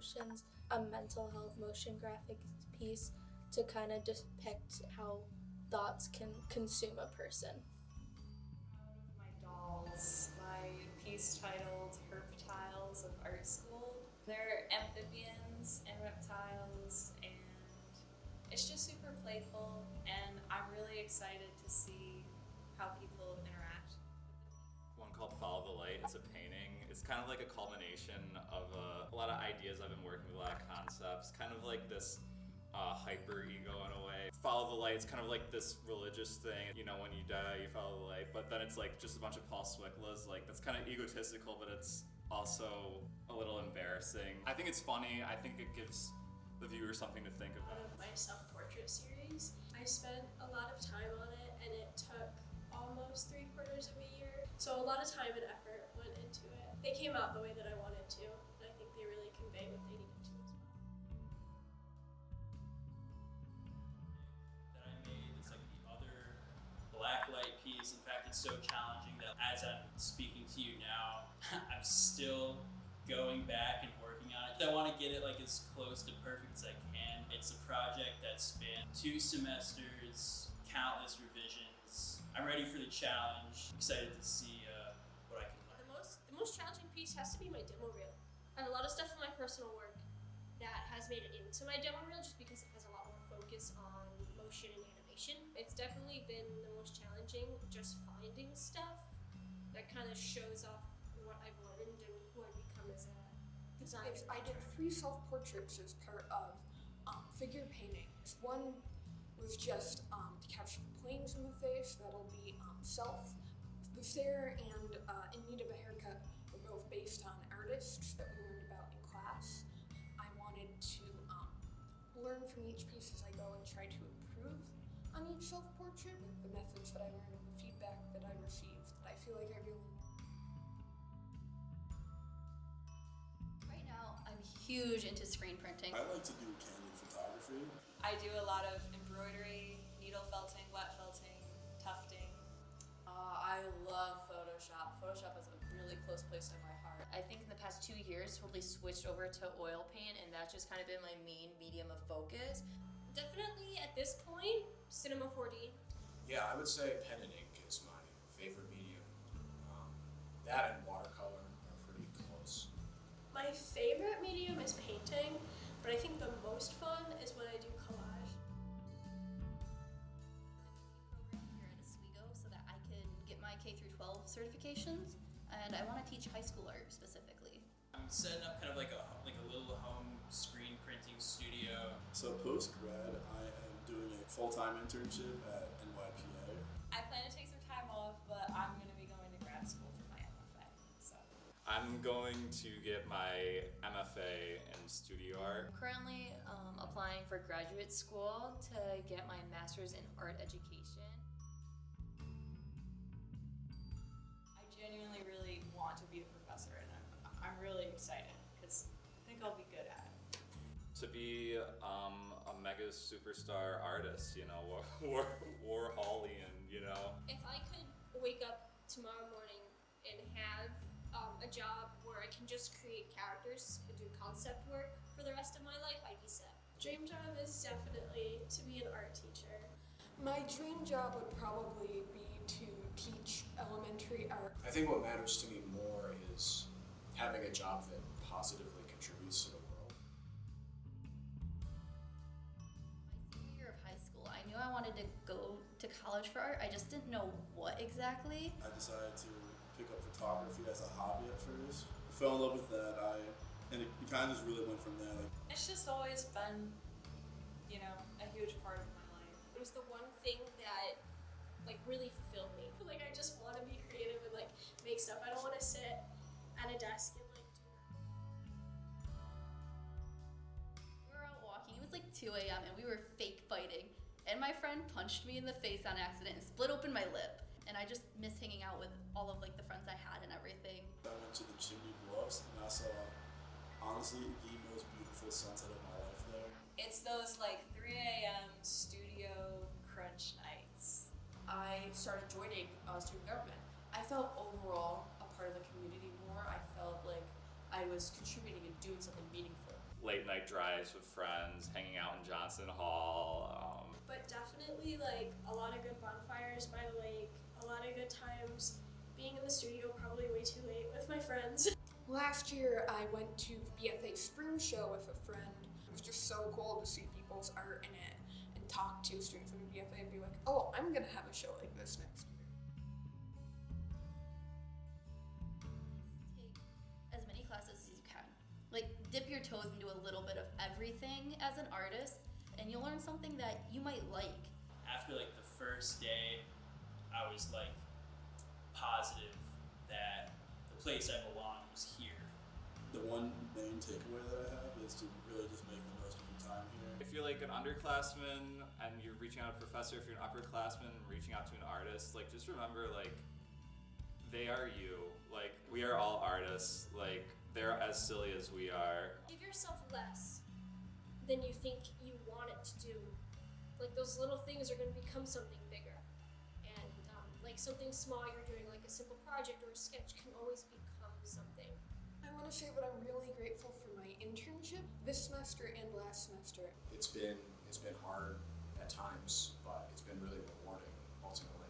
emotions, a mental health motion graphic piece to kind of depict how thoughts can consume a person. My dolls, my piece titled Herptiles of Art School. They're amphibians and reptiles, and it's just super playful, and I'm really excited to see how people interact. One called Follow the Light. It's a painting. It's kind of like a culmination of a lot of ideas I've been working with, a lot of concepts, kind of like this hyper ego in a way. Follow the light, it's kind of like this religious thing, you know, when you die you follow the light, but then it's like just a bunch of Paul Swiklas, like that's kind of egotistical, but it's also a little embarrassing. I think it's funny. I think it gives the viewer something to think about. Of my self-portrait series. I spent a lot of time on it, and it took almost 3/4 of a year. So a lot of time and effort went into it. They came out the way that I wanted to, and I think they really convey what they needed to as well. That I made, it's like the other black light piece. In fact, it's so challenging that as I'm speaking to you now, I'm still going back and working on it. I want to get it like as close to perfect as I can. It's a project that spanned 2 semesters, countless revisions. I'm ready for the challenge. Excited to see what I can learn. The most challenging piece has to be my demo reel. I have a lot of stuff in my personal work that has made it into my demo reel just because it has a lot more focus on motion and animation. It's definitely been the most challenging, just finding stuff that kind of shows off what I've learned and who I've become as a designer. Yes, I did 3 self-portraits as part of figure paintings. One was just to capture the planes in the face. That'll be self. The Stare and In Need of a Haircut were both based on artists that we learned about in class. I wanted to learn from each piece as I go and try to improve on each self-portrait with the methods that I learned and the feedback that I received that I feel like I really Right now, I'm huge into screen printing. I like to do candid photography. I do a lot of embroidery, needle felting, wet felting, tufting. I love Photoshop. Photoshop is a really close place in my heart. I think in the past 2 years, totally switched over to oil paint, and that's just kind of been my main medium of focus. Definitely at this point, Cinema 4D. Yeah, I would say pen and ink is my favorite medium. That and watercolor are pretty close. My favorite medium is painting, but I think the most fun is when I do collage. Program here at OSwego so that I can get my K-12 certifications, and I want to teach high school art specifically. I'm setting up kind of like a little home screen printing studio. So post-grad, I am doing a full-time internship at NYPA. I plan to take some time off, but I'm going to be going to grad school for my MFA. So I'm going to get my MFA in studio art. I'm currently applying for graduate school to get my master's in art education. I genuinely really want to be a professor, and I'm really excited because I think I'll be good at it. To be a mega superstar artist, you know, Warholian, you know. If I could wake up tomorrow morning and have a job where I can just create characters and do concept work for the rest of my life, I'd be set. Dream job is definitely to be an art teacher. My dream job would probably be to teach elementary art. I think what matters to me more is having a job that positively contributes to the world. My senior year of high school, I knew I wanted to go to college for art. I just didn't know what exactly. I decided to pick up photography as a hobby at first. I fell in love with that, and it kind of just really went from there. It's just always been, you know, a huge part of my life. It was the one thing that really fulfilled me. I just want to be creative and make stuff. I don't want to sit at a desk and do that. We were out walking, it was 2 a.m. and we were fake fighting. And my friend punched me in the face on accident and split open my lip. And I just miss hanging out with all of the friends I had and everything. I went to the Chimney Bluffs and I saw, honestly, the most beautiful sunset of my life there. It's those 3 a.m. studio crunch nights. I started joining student government. I felt overall a part of the community more. I felt like I was contributing and doing something meaningful. late night drives with friends, hanging out in Johnson Hall. But definitely like a lot of good bonfires by the lake, a lot of good times being in the studio probably way too late with my friends. Last year, I went to the BFA spring show with a friend. It was just so cool to see people's art in it and talk to students from the BFA and be like, oh, I'm gonna have a show like this next year. Take as many classes as you can. Like, dip your toes into a little bit of everything as an artist, and you'll learn something that you might like. After like the first day, I was like positive that the place I belong was here. The one main takeaway that I have is to really just make the most of your time here. If you're like an underclassman and you're reaching out to a professor, if you're an upperclassman reaching out to an artist, like just remember like they are you. Like we are all artists. Like they're as silly as we are. Give yourself less than you think you want it to do. Like those little things are going to become something bigger. And like something small you're doing, like a simple project or a sketch, can always become something. I want to say that I'm really grateful for my internship this semester and last semester. It's been hard at times, but it's been really rewarding ultimately.